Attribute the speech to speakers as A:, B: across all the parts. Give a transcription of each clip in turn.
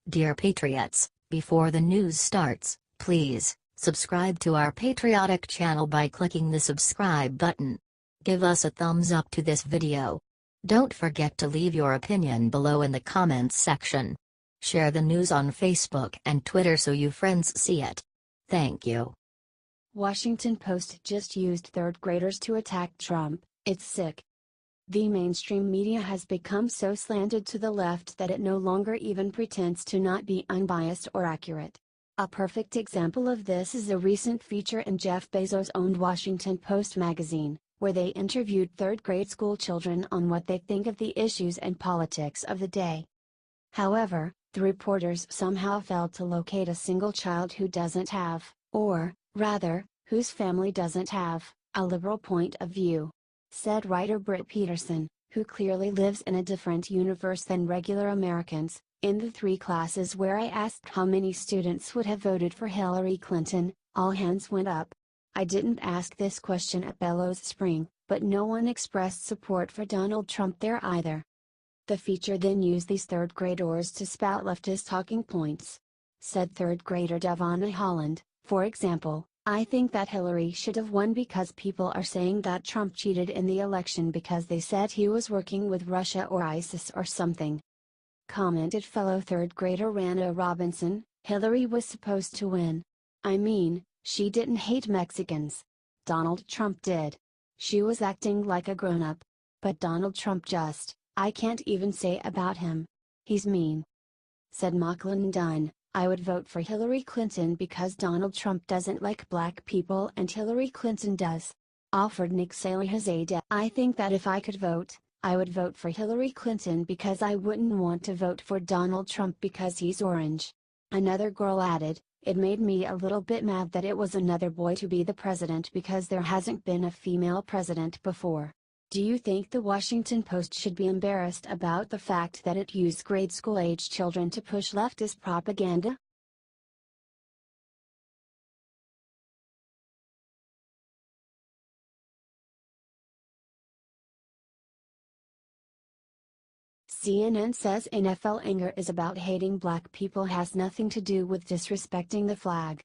A: Dear Patriots, before the news starts, please subscribe to our patriotic channel by clicking the subscribe button. Give us a thumbs up to this video. Don't forget to leave your opinion below in the comments section. Share the news on Facebook and Twitter so you friends see it. Thank you.
B: Washington Post just used third graders to attack Trump. It's sick. The mainstream media has become so slanted to the left that it no longer even pretends to not be unbiased or accurate. A perfect example of this is a recent feature in Jeff Bezos-owned Washington Post magazine, where they interviewed third-grade school children on what they think of the issues and politics of the day. However, the reporters somehow failed to locate a single child who doesn't have, or, rather, whose family doesn't have, a liberal point of view, said writer Britt Peterson, who clearly lives in a different universe than regular Americans. In the 3 classes where I asked how many students would have voted for Hillary Clinton, all hands went up. I didn't ask this question at Bellows Spring, but no one expressed support for Donald Trump there either. The feature then used these third graders to spout leftist talking points. Said third grader Devonna Holland, for example, "I think that Hillary should have won because people are saying that Trump cheated in the election because they said he was working with Russia or ISIS or something." Commented fellow third grader Rana Robertson, "Hillary was supposed to win. I mean, she didn't hate Mexicans. Donald Trump did. She was acting like a grown-up. But Donald Trump I can't even say about him. He's mean." Said Macklin Dunn, "I would vote for Hillary Clinton because Donald Trump doesn't like black people and Hillary Clinton does." Offered Nick Salihazadeh, "I think that if I could vote, I would vote for Hillary Clinton because I wouldn't want to vote for Donald Trump because he's orange." Another girl added, "It made me a little bit mad that it was another boy to be the president because there hasn't been a female president before." Do you think the Washington Post should be embarrassed about the fact that it used grade school age children to push leftist propaganda? CNN says NFL anger is about hating black people has nothing to do with disrespecting the flag.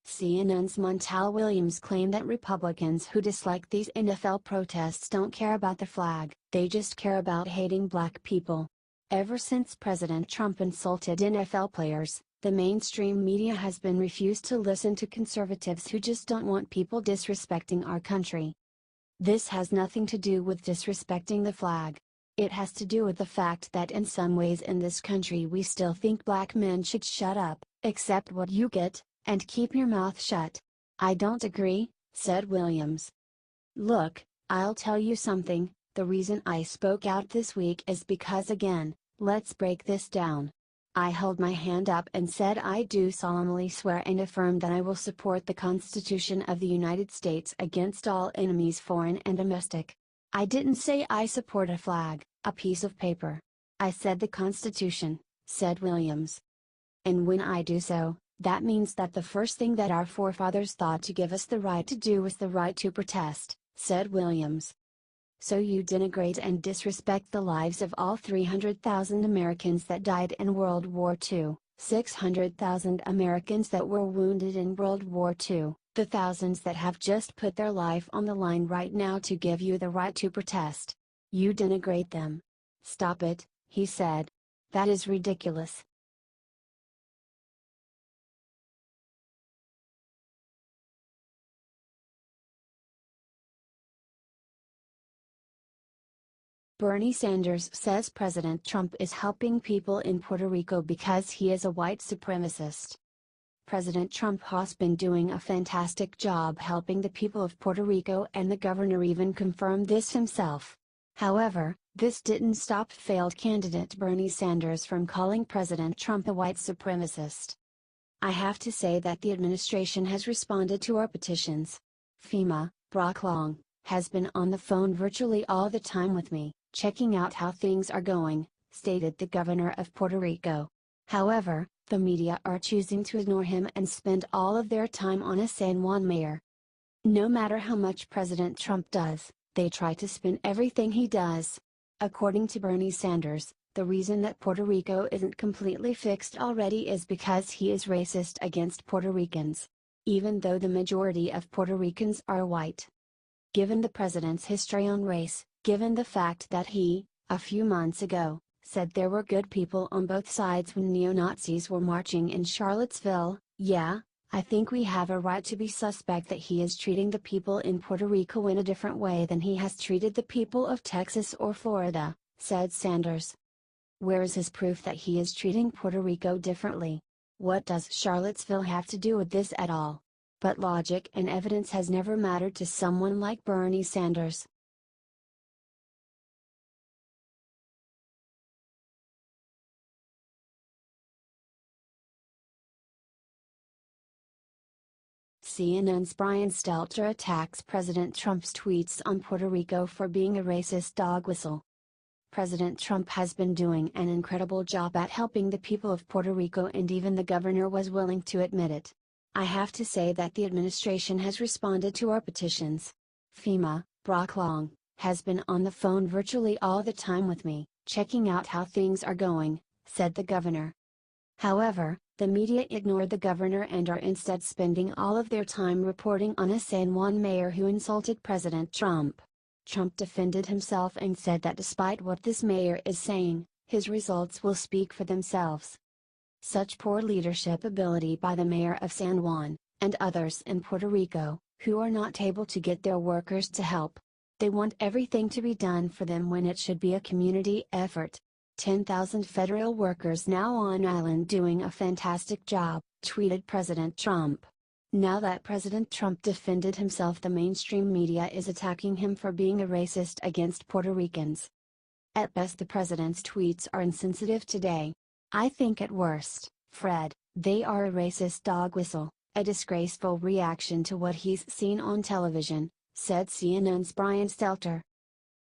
B: CNN's Montel Williams claimed that Republicans who dislike these NFL protests don't care about the flag, they just care about hating black people. Ever since President Trump insulted NFL players, the mainstream media has been refused to listen to conservatives who just don't want people disrespecting our country. This has nothing to do with disrespecting the flag. It has to do with the fact that in some ways in this country we still think black men should shut up, accept what you get, and keep your mouth shut. I don't agree, said Williams. Look, I'll tell you something, the reason I spoke out this week is because again, let's break this down. I held my hand up and said I do solemnly swear and affirm that I will support the Constitution of the United States against all enemies foreign and domestic. I didn't say I support a flag, a piece of paper. I said the Constitution, said Williams. And when I do so, that means that the first thing that our forefathers thought to give us the right to do was the right to protest, said Williams. So you denigrate and disrespect the lives of all 300,000 Americans that died in World War II, 600,000 Americans that were wounded in World War II, the thousands that have just put their life on the line right now to give you the right to protest. You denigrate them. Stop it, he said. That is ridiculous. Bernie Sanders says President Trump is helping people in Puerto Rico because he is a white supremacist. President Trump has been doing a fantastic job helping the people of Puerto Rico, and the governor even confirmed this himself. However, this didn't stop failed candidate Bernie Sanders from calling President Trump a white supremacist. I have to say that the administration has responded to our petitions. FEMA, Brock Long, has been on the phone virtually all the time with me, checking out how things are going, stated the governor of Puerto Rico. However, the media are choosing to ignore him and spend all of their time on a San Juan mayor. No matter how much President Trump does, they try to spin everything he does. According to Bernie Sanders, The reason that Puerto Rico isn't completely fixed already is because he is racist against Puerto Ricans. Even though the majority of Puerto Ricans are white. Given the president's history on race, given the fact that he, a few months ago, said there were good people on both sides when neo-Nazis were marching in Charlottesville, yeah, I think we have a right to be suspect that he is treating the people in Puerto Rico in a different way than he has treated the people of Texas or Florida, said Sanders. Where is his proof that he is treating Puerto Rico differently? What does Charlottesville have to do with this at all? But logic and evidence has never mattered to someone like Bernie Sanders. CNN's Brian Stelter attacks President Trump's tweets on Puerto Rico for being a racist dog whistle. President Trump has been doing an incredible job at helping the people of Puerto Rico, and even the governor was willing to admit it. I have to say that the administration has responded to our petitions. FEMA, Brock Long, has been on the phone virtually all the time with me, checking out how things are going, said the governor. However, the media ignored the governor and are instead spending all of their time reporting on a San Juan mayor who insulted President Trump. Trump defended himself and said that despite what this mayor is saying, his results will speak for themselves. Such poor leadership ability by the mayor of San Juan, and others in Puerto Rico, who are not able to get their workers to help. They want everything to be done for them when it should be a community effort. 10,000 federal workers now on island doing a fantastic job, tweeted President Trump. Now that President Trump defended himself, the mainstream media is attacking him for being a racist against Puerto Ricans. At best, the president's tweets are insensitive today. I think at worst, Fred, they are a racist dog whistle, a disgraceful reaction to what he's seen on television, said CNN's Brian Stelter.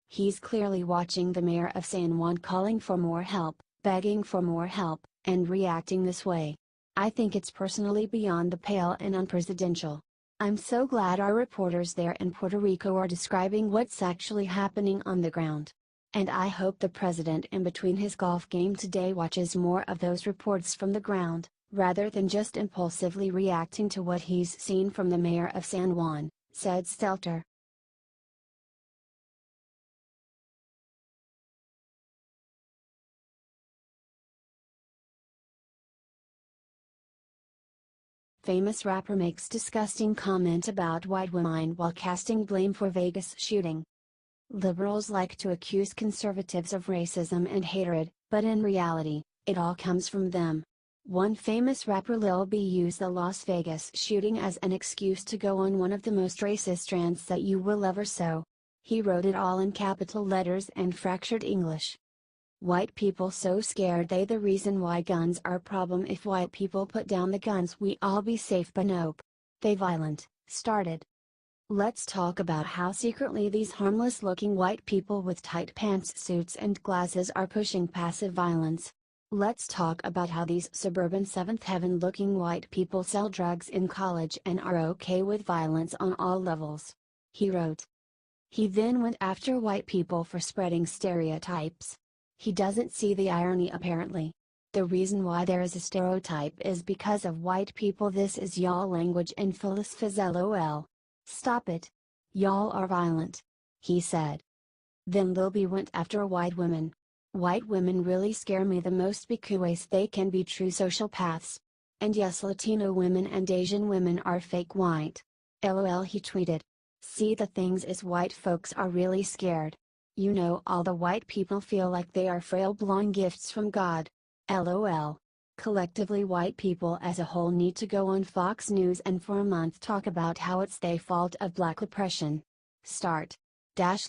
B: He's clearly watching the mayor of San Juan calling for more help, begging for more help, and reacting this way. I think it's personally beyond the pale and unpresidential. I'm so glad our reporters there in Puerto Rico are describing what's actually happening on the ground. And I hope the president in between his golf game today watches more of those reports from the ground, rather than just impulsively reacting to what he's seen from the mayor of San Juan, said Stelter. Famous rapper makes disgusting comment about white women while casting blame for Vegas shooting. Liberals like to accuse conservatives of racism and hatred, but in reality, it all comes from them. One famous rapper, Lil B, used the Las Vegas shooting as an excuse to go on one of the most racist rants that you will ever sow. He wrote it all in capital letters and fractured English. White people so scared they the reason why guns are a problem. If white people put down the guns we all be safe, but nope. They violent, started. Let's talk about how secretly these harmless looking white people with tight pantsuits and glasses are pushing passive violence. Let's talk about how these suburban Seventh Heaven looking white people sell drugs in college and are okay with violence on all levels. He wrote. He then went after white people for spreading stereotypes. He doesn't see the irony apparently. The reason why there is a stereotype is because of white people. This is y'all language and philosophies, lol. Stop it. Y'all are violent. He said. Then Lil B went after white women. White women really scare me the most because they can be true sociopaths. And yes, Latino women and Asian women are fake white. LOL, he tweeted. See, the things is white folks are really scared. You know, all the white people feel like they are frail blonde gifts from God. LOL. Collectively, white people as a whole need to go on Fox News and for a month talk about how it's their fault of black oppression. Start.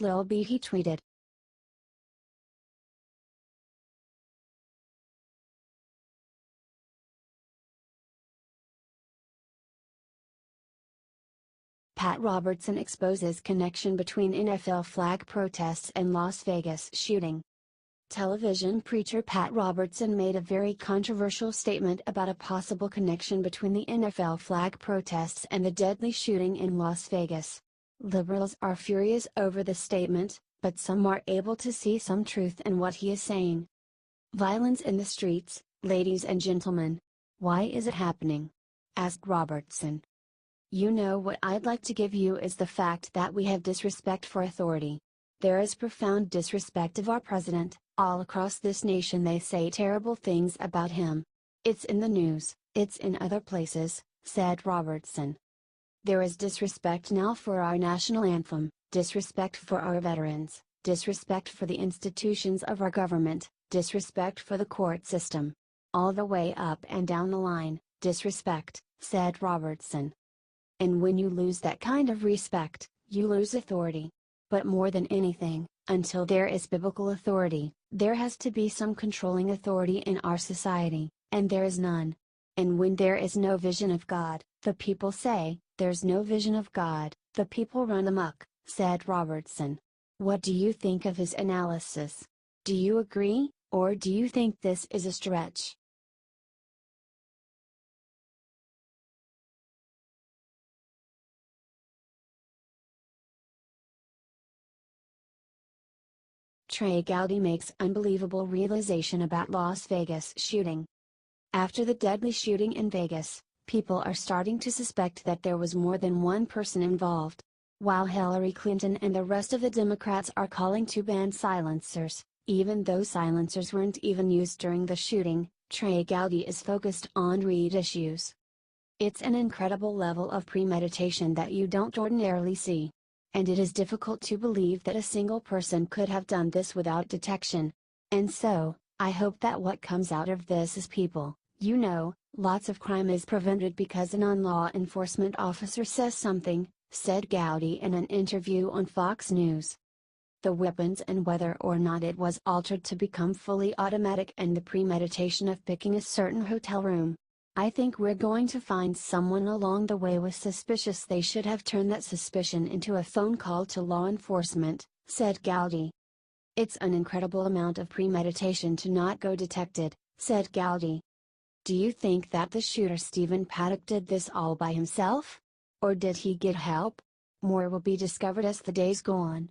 B: Lil B, he tweeted. Pat Robertson exposes connection between NFL flag protests and Las Vegas shooting. Television preacher Pat Robertson made a very controversial statement about a possible connection between the NFL flag protests and the deadly shooting in Las Vegas. Liberals are furious over the statement, but some are able to see some truth in what he is saying. Violence in the streets, ladies and gentlemen. Why is it happening? Asked Robertson. You know what I'd like to give you is the fact that we have disrespect for authority. There is profound disrespect of our president. All across this nation they say terrible things about him. It's in the news, it's in other places, said Robertson. There is disrespect now for our national anthem, disrespect for our veterans, disrespect for the institutions of our government, disrespect for the court system. All the way up and down the line, disrespect, said Robertson. And when you lose that kind of respect, you lose authority. But more than anything, until there is biblical authority, there has to be some controlling authority in our society, and there is none. And when there is no vision of God, the people say, there's no vision of God, the people run amok, said Robertson. What do you think of his analysis? Do you agree, or do you think this is a stretch? Trey Gowdy makes unbelievable realization about Las Vegas shooting. After the deadly shooting in Vegas, people are starting to suspect that there was more than one person involved. While Hillary Clinton and the rest of the Democrats are calling to ban silencers, even though silencers weren't even used during the shooting, Trey Gowdy is focused on read issues. It's an incredible level of premeditation that you don't ordinarily see. And it is difficult to believe that a single person could have done this without detection. And so, I hope that what comes out of this is people, lots of crime is prevented because an law enforcement officer says something, said Gowdy in an interview on Fox News. The weapons and whether or not it was altered to become fully automatic and the premeditation of picking a certain hotel room. I think we're going to find someone along the way was suspicious. They should have turned that suspicion into a phone call to law enforcement, said Gowdy. It's an incredible amount of premeditation to not go detected, said Gowdy. Do you think that the shooter Stephen Paddock did this all by himself? Or did he get help? More will be discovered as the days go on.